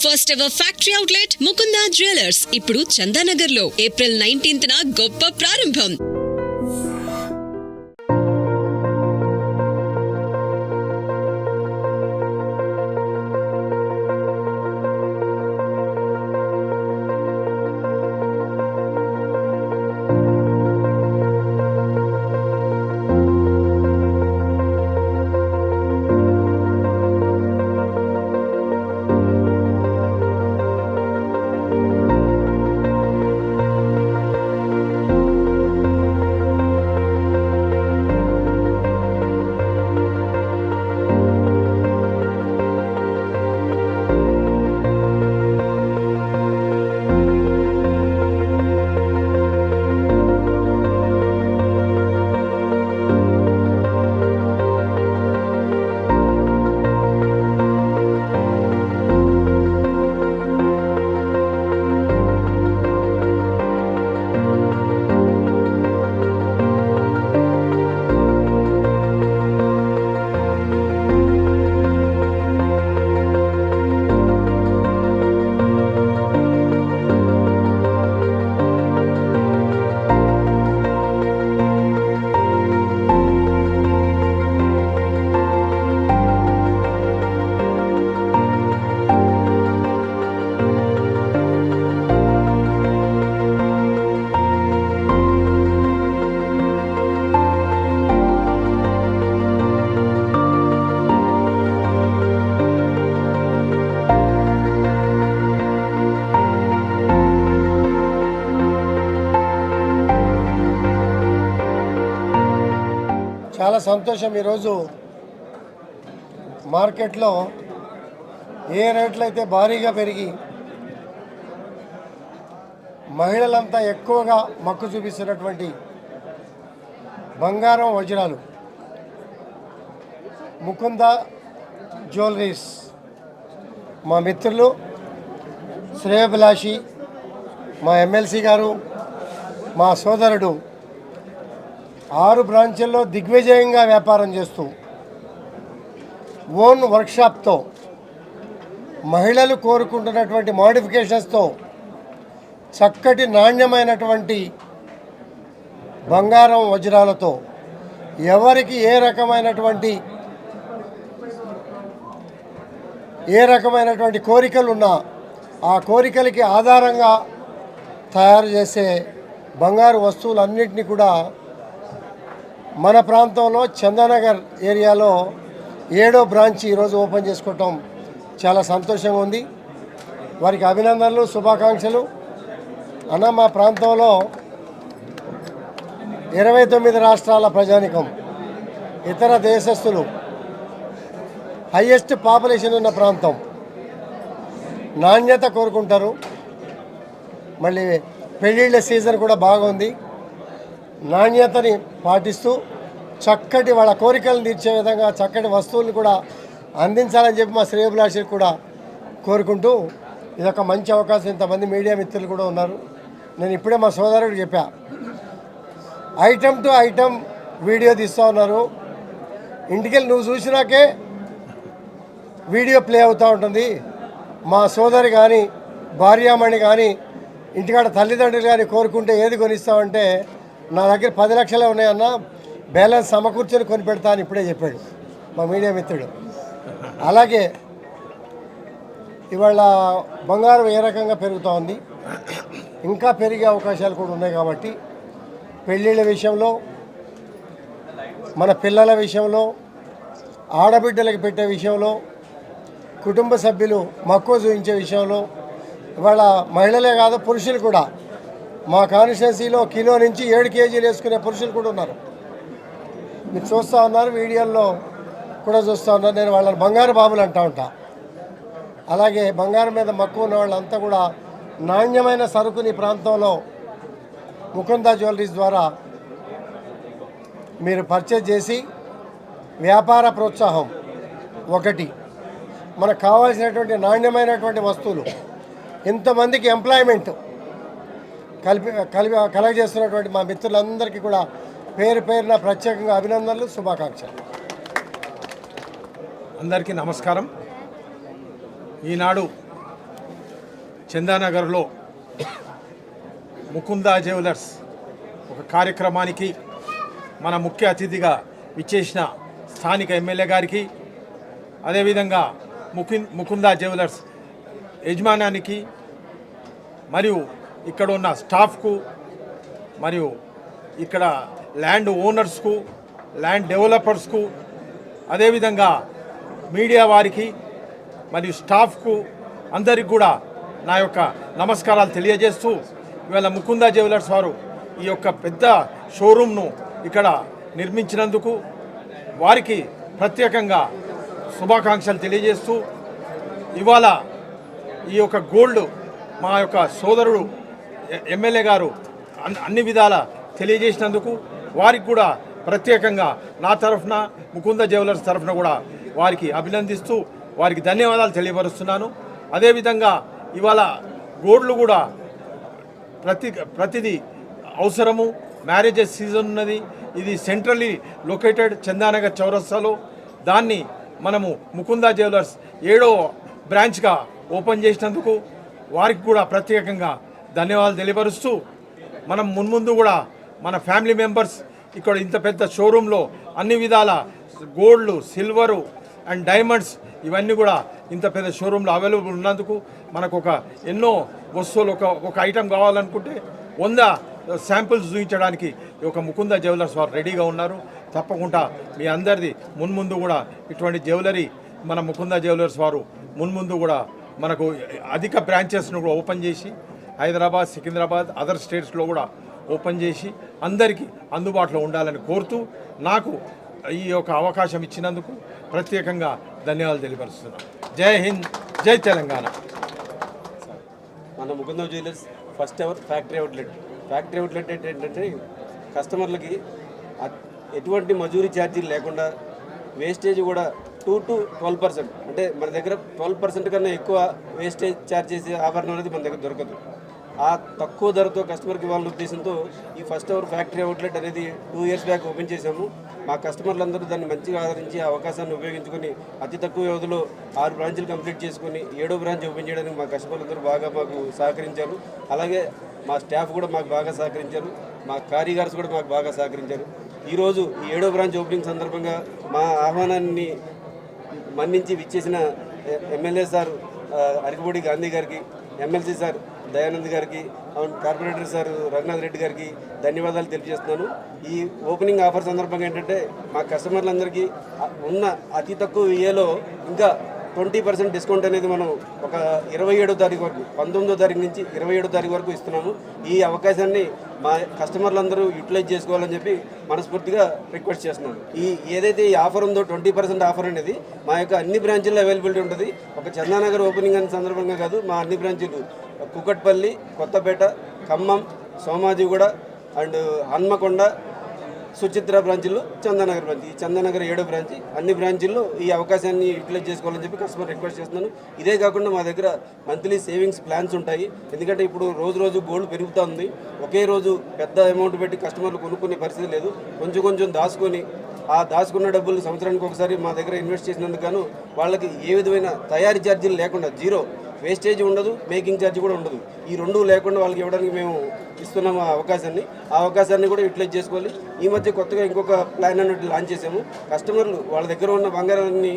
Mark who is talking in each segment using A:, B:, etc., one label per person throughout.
A: First ever factory outlet Mukunda jewellers ఇప్పుడు చందానగర్ లో April 19న గొప్ప ప్రారంభం.
B: చాలా సంతోషం. ఈరోజు మార్కెట్లో ఏ రేట్లు అయితే భారీగా పెరిగి మహిళలంతా ఎక్కువగా మక్కు చూపిస్తున్నటువంటి బంగారం వజ్రాలు ముకుందా జ్యువెలరీస్ మా మిత్రులు శ్రేయభిలాషి మా ఎమ్మెల్సీ గారు మా సోదరుడు 6 బ్రాంచుల్లో దిగ్విజయంగా వ్యాపారం చేస్తూ ఓన్ వర్క్షాప్తో మహిళలు కోరుకుంటున్నటువంటి మోడిఫికేషన్స్తో చక్కటి నాణ్యమైనటువంటి బంగారం వజ్రాలతో ఎవరికి ఏ రకమైనటువంటి కోరికలు ఉన్నా ఆ కోరికలకి ఆధారంగా తయారు చేసే బంగారు వస్తువులన్నింటినీ కూడా మన ప్రాంతంలో చందానగర్ ఏరియాలో 7వ బ్రాంచ్ ఈరోజు ఓపెన్ చేసుకోవటం చాలా సంతోషంగా ఉంది. వారికి అభినందనలు, శుభాకాంక్షలు. అన్న, మా ప్రాంతంలో 29 రాష్ట్రాల ప్రజానికం, ఇతర దేశస్తులు, హైయెస్ట్ పాపులేషన్ ఉన్న ప్రాంతం. నాణ్యత కోరుకుంటారు. మళ్ళీ పెళ్ళిళ్ళ సీజన్ కూడా బాగుంది. నాణ్యతని పాటిస్తూ చక్కటి వాళ్ళ కోరికలను తీర్చే విధంగా చక్కటి వస్తువులను కూడా అందించాలని చెప్పి మా శ్రేయభిలాషులు కూడా కోరుకుంటూ, ఇదొక మంచి అవకాశం. ఇంతమంది మీడియా మిత్రులు కూడా ఉన్నారు. నేను ఇప్పుడే మా సోదరుడికి చెప్పా, ఐటమ్ టు ఐటమ్ వీడియో తీస్తూ ఉన్నారు. ఇంటికెళ్ళి నువ్వు చూసినాకే వీడియో ప్లే అవుతూ ఉంటుంది. మా సోదరి కానీ భార్యామణి కానీ ఇంటికాడ తల్లిదండ్రులు కానీ కోరుకుంటే ఏది కొనిస్తామంటే, నా దగ్గర 10 లక్షలే ఉన్నాయన్న, బ్యాలెన్స్ సమకూర్చొని కొనిపెడతా అని ఇప్పుడే చెప్పాడు మా మీడియా మిత్రుడు. అలాగే ఇవాళ బంగారం ఏ రకంగా పెరుగుతూ ఉంది, ఇంకా పెరిగే అవకాశాలు కూడా ఉన్నాయి. కాబట్టి పెళ్ళిళ్ళ విషయంలో, మన పిల్లల విషయంలో, ఆడబిడ్డలకు పెట్టే విషయంలో, కుటుంబ సభ్యులు మక్కువ చూపించే విషయంలో ఇవాళ మహిళలే కాదు పురుషులు కూడా, మా కాన్స్టిట్యున్సీలో కిలో నుంచి 7 కేజీలు వేసుకునే పురుషులు కూడా ఉన్నారు. మీరు చూస్తూ ఉన్నారు, వీడియోల్లో కూడా చూస్తూ ఉన్నారు. నేను వాళ్ళని బంగారు బాబులు అంటూ ఉంటా. అలాగే బంగారం మీద మక్కువ ఉన్న వాళ్ళంతా కూడా నాణ్యమైన సరుకుని ప్రాంతంలో ముకుందా జ్యువెలరీస్ ద్వారా మీరు పర్చేజ్ చేసి వ్యాపార ప్రోత్సాహం ఒకటి, మనకు కావాల్సినటువంటి నాణ్యమైనటువంటి వస్తువులు, ఇంతమందికి ఎంప్లాయ్మెంట్ కలగజేస్తున్నటువంటి మా మిత్రులందరికీ కూడా పేరు పేరున ప్రత్యేకంగా అభినందనలు, శుభాకాంక్షలు.
C: అందరికీ నమస్కారం. ఈనాడు చందానగర్లో ముకుందా జ్యువెలర్స్ ఒక కార్యక్రమానికి మన ముఖ్య అతిథిగా విచ్చేసిన స్థానిక ఎమ్మెల్యే గారికి, అదేవిధంగా ముకుందా జ్యువెలర్స్ యజమానానికి మరియు ఇక్కడ ఉన్న స్టాఫ్కు మరియు ఇక్కడ ల్యాండ్ ఓనర్స్కు, ల్యాండ్ డెవలపర్స్కు, అదేవిధంగా మీడియా వారికి మరియు స్టాఫ్కు అందరికి కూడా నా యొక్క నమస్కారాలు తెలియజేస్తూ, ఇవాళ ముకుందా జ్యువెలర్స్ వారు ఈ యొక్క పెద్ద షోరూమ్ను ఇక్కడ నిర్మించినందుకు వారికి ప్రత్యేకంగా శుభాకాంక్షలు తెలియజేస్తూ, ఇవాళ ఈ యొక్క గోల్డ్ మా యొక్క సోదరుడు ఎమ్మెల్యే గారు అన్ని విధాల తెలియజేసినందుకు వారికి కూడా ప్రత్యేకంగా నా తరఫున ముకుంద జ్యువెలర్స్ తరఫున కూడా వారికి అభినందిస్తూ వారికి ధన్యవాదాలు తెలియపరుస్తున్నాను. అదేవిధంగా ఇవాళ గోల్డ్లు కూడా ప్రతిదీ అవసరము. మ్యారేజెస్ సీజన్ ఉన్నది. ఇది సెంట్రల్లీ లొకేటెడ్ చందానగర్ చౌరస్తాలో. దాన్ని మనము ముకుందా జ్యువెలర్స్ 7వ బ్రాంచ్గా ఓపెన్ చేసినందుకు వారికి కూడా ప్రత్యేకంగా ధన్యవాదాలు తెలియపరుస్తూ, మనం మున్ముందు కూడా మన ఫ్యామిలీ మెంబర్స్ ఇక్కడ ఇంత పెద్ద షోరూంలో అన్ని విధాల గోల్డ్, సిల్వరు అండ్ డైమండ్స్ ఇవన్నీ కూడా ఇంత పెద్ద షోరూంలో అవైలబుల్ ఉన్నందుకు మనకు ఎన్నో వస్తువులు ఒక ఐటెం కావాలనుకుంటే 100 శాంపిల్స్ చూపించడానికి ఈ యొక్క ముకుందా జ్యువెలర్స్ వారు రెడీగా ఉన్నారు. తప్పకుండా మీ అందరిది మున్ముందు కూడా ఇటువంటి జ్యువెలరీ మన ముకుందా జ్యువెలర్స్ వారు మున్ముందు కూడా మనకు అధిక బ్రాంచెస్ను కూడా ఓపెన్ చేసి హైదరాబాద్, సికింద్రాబాద్, అదర్ స్టేట్స్లో కూడా ఓపెన్ చేసి అందరికీ అందుబాటులో ఉండాలని కోరుతూ, నాకు ఈ యొక్క అవకాశం ఇచ్చినందుకు ప్రత్యేకంగా ధన్యవాదాలు తెలియపరుస్తున్నాను. జై హింద్, జై తెలంగాణ.
D: మన Mukunda jewellers first ever factory outlet ఏంటంటే కస్టమర్లకి ఎటువంటి మజూరీ ఛార్జీలు లేకుండా వేస్టేజ్ కూడా 2 to 12%, అంటే మన దగ్గర 12% కన్నా ఎక్కువ వేస్టేజ్ ఛార్జ్ చేసే ఆభరణం అనేది మన దగ్గర దొరకదు. ఆ తక్కువ ధరతో కస్టమర్కి ఇవ్వాలనే ఉద్దేశంతో ఈ ఫస్ట్ అవర్ ఫ్యాక్టరీ అవుట్లెట్ అనేది 2 years బ్యాక్ ఓపెన్ చేశాము. మా కస్టమర్లందరూ దాన్ని మంచిగా ఆదరించి ఆ అవకాశాన్ని ఉపయోగించుకొని అతి తక్కువ వ్యవధిలో 6 బ్రాంచ్లు కంప్లీట్ చేసుకొని 7వ బ్రాంచ్ ఓపెన్ చేయడానికి మా కస్టమర్లందరూ బాగా మాకు సహకరించారు. అలాగే మా స్టాఫ్ కూడా మాకు బాగా సహకరించారు. మా కారీగర్స్ కూడా మాకు బాగా సహకరించారు. ఈరోజు ఈ 7వ బ్రాంచ్ ఓపెనింగ్ సందర్భంగా మా ఆహ్వానాన్ని మన్నించి విచ్చేసిన ఎమ్మెల్యే సార్ అరికపూడి గాంధీ గారికి, ఎమ్మెల్సీ సార్ దయానంద్ గారికి, కార్పొరేటర్ సార్ రఘునాథ్ రెడ్డి గారికి ధన్యవాదాలు తెలియజేస్తున్నాను. ఈ ఓపెనింగ్ ఆఫర్ సందర్భంగా ఏంటంటే మా కస్టమర్లందరికీ ఉన్న అతి తక్కువ విఏలో ఇంకా 20% డిస్కౌంట్ అనేది మనం ఒక 27వ తారీఖు వరకు, 19వ తారీఖు నుంచి 27వ తారీఖు వరకు ఇస్తున్నాము. ఈ అవకాశాన్ని మా కస్టమర్లందరూ యూటిలైజ్ చేసుకోవాలని చెప్పి మనస్ఫూర్తిగా రిక్వెస్ట్ చేస్తున్నాను. ఏదైతే ఈ ఆఫర్ ఉందో 20% ఆఫర్ అనేది మా యొక్క అన్ని బ్రాంచీల్లో అవైలబిలిటీ ఉంటుంది. ఒక చందానగర్ ఓపెనింగ్ అనే సందర్భంగా కాదు, మా అన్ని బ్రాంచీలు కుకట్పల్లి, కొత్తపేట, ఖమ్మం, సోమాజిగూడ అండ్ హన్మకొండ, సుచిత్ర బ్రాంచీలు, చందానగర్ బ్రాంచ్, ఈ చందానగర్ 7వ బ్రాంచ్, అన్ని బ్రాంచీల్లో ఈ అవకాశాన్ని యూటిలైజ్ చేసుకోవాలని చెప్పి కస్టమర్ రిక్వెస్ట్ చేస్తున్నాను. ఇదే కాకుండా మా దగ్గర మంత్లీ సేవింగ్స్ ప్లాన్స్ ఉంటాయి. ఎందుకంటే ఇప్పుడు రోజు గోల్డ్ పెరుగుతూ ఉంది. ఒకే రోజు పెద్ద అమౌంట్ పెట్టి కస్టమర్లు కొనుక్కునే పరిస్థితి లేదు. కొంచెం దాచుకొని ఆ దాచుకున్న డబ్బులు సంవత్సరానికి ఒకసారి మా దగ్గర ఇన్వెస్ట్ చేసినందుకు గాను వాళ్ళకి ఏ విధమైన తయారీ ఛార్జీలు లేకుండా, జీరో వేస్టేజ్ ఉండదు, మేకింగ్ ఛార్జ్ కూడా ఉండదు. ఈ రెండు లేకుండా వాళ్ళకి ఇవ్వడానికి మేము ఇస్తున్నాము ఆ అవకాశాన్ని కూడా యూటిలైజ్ చేసుకోవాలి. ఈ మధ్య కొత్తగా ఇంకొక ప్లాన్ అన్నట్టు లాంచ్ చేసాము. కస్టమర్లు వాళ్ళ దగ్గర ఉన్న బంగారాన్ని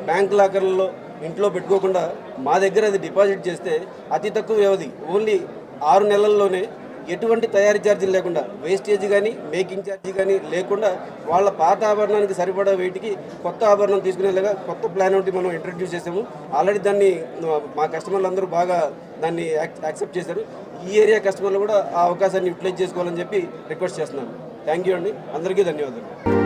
D: బ్యాంక్ లాకర్లలో ఇంట్లో పెట్టుకోకుండా మా దగ్గర అది డిపాజిట్ చేస్తే అతి తక్కువ వ్యవధి, ఓన్లీ 6 నెలల్లోనే ఎటువంటి తయారీ ఛార్జీలు లేకుండా, వేస్టేజ్ కానీ మేకింగ్ ఛార్జీ కానీ లేకుండా వాళ్ళ పాత ఆభరణానికి సరిపడా వీటికి కొత్త ఆభరణం తీసుకునేలాగా కొత్త ప్లాన్ ఒకటి మనం ఇంట్రడ్యూస్ చేసాము. ఆల్రెడీ దాన్ని మా కస్టమర్లు అందరూ బాగా దాన్ని యాక్సెప్ట్ చేశారు. ఈ ఏరియా కస్టమర్లు కూడా ఆ అవకాశాన్ని యూటిలైజ్ చేసుకోవాలని చెప్పి రిక్వెస్ట్ చేస్తున్నాను. థ్యాంక్ యూ అండి, అందరికీ ధన్యవాదాలు.